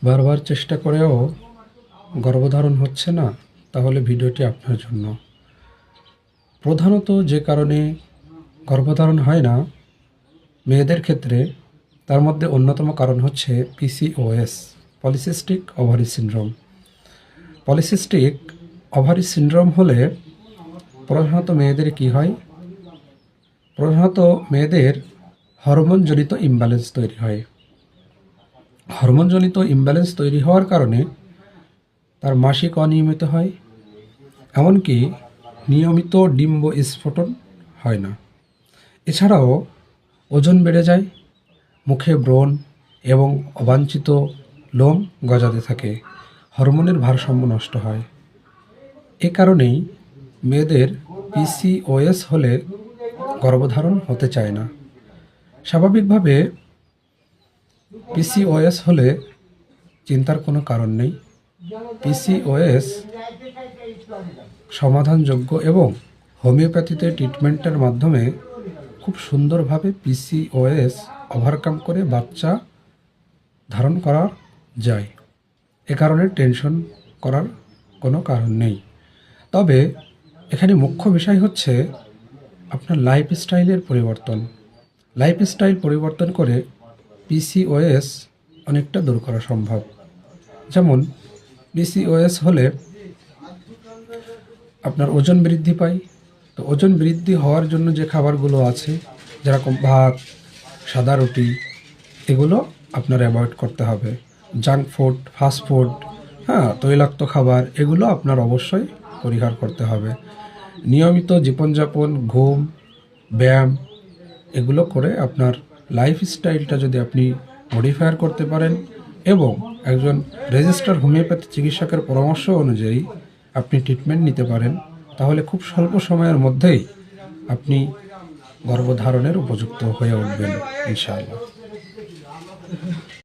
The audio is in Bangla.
বারবার চেষ্টা করেও গর্ভধারণ হচ্ছে না, তাহলে ভিডিওটি আপনার জন্য। প্রধানত যে কারণে গর্ভধারণ হয় না মেয়েদের ক্ষেত্রে, তার মধ্যে অন্যতম কারণ হচ্ছে PCOS, polycystic ovary syndrome. Polycystic ovary syndrome হলে প্রধানত মেয়েদের কি হয়? প্রধানত মেয়েদের হরমোনজনিত ইমব্যালেন্স তৈরি হয়। হরমোনজনিত ইমব্যালেন্স তৈরি হওয়ার কারণে তার মাসিক অনিয়মিত হয়, এমনকি নিয়মিত ডিম্ব স্ফোটন হয় না। এছাড়াও ওজন বেড়ে যায়, মুখে ব্রণ এবং অবাঞ্ছিত লোম গজাতে থাকে, হরমোনের ভারসাম্য নষ্ট হয়। এ কারণেই মেয়েদের পিসিওএস হলে গর্ভধারণ হতে চায় না। স্বাভাবিকভাবে পিসিওএস হলে চিন্তার কোনো কারণ নেই। পিসিওএস সমাধানযোগ্য এবং হোমিওপ্যাথিতে ট্রিটমেন্টের মাধ্যমে খুব সুন্দরভাবে পিসিওএস ওভারকাম করে বাচ্চা ধারণ করা যায়। এ কারণে টেনশন করার কোনো কারণ নেই। তবে এখানে মুখ্য বিষয় হচ্ছে আপনার লাইফস্টাইলের পরিবর্তন। লাইফস্টাইল পরিবর্তন করে পিসিওএস অনেকটা দূর করা সম্ভব। যেমন পিসিওএস হলে আপনার ওজন বৃদ্ধি পায়, তো ওজন বৃদ্ধি হওয়ার জন্য যে খাবারগুলো আছে, যেরকম ভাত, সাদা রুটি, এগুলো আপনার অ্যাভয়েড করতে হবে। জাঙ্ক ফুড, ফাস্ট ফুড, তৈলাক্ত খাবার, এগুলো আপনার অবশ্যই পরিহার করতে হবে। নিয়মিত জীবনযাপন, ঘুম, ব্যায়াম, এগুলো করে আপনার লাইফস্টাইলটা যদি আপনি মডিফায়ার করতে পারেন এবং একজন রেজিস্টার হোমিওপ্যাথি চিকিৎসকের পরামর্শ অনুযায়ী আপনি ট্রিটমেন্ট নিতে পারেন, তাহলে খুব স্বল্প সময়ের মধ্যেই আপনি গর্ভধারণের উপযুক্ত হয়ে উঠবেন ইনশাআল্লাহ।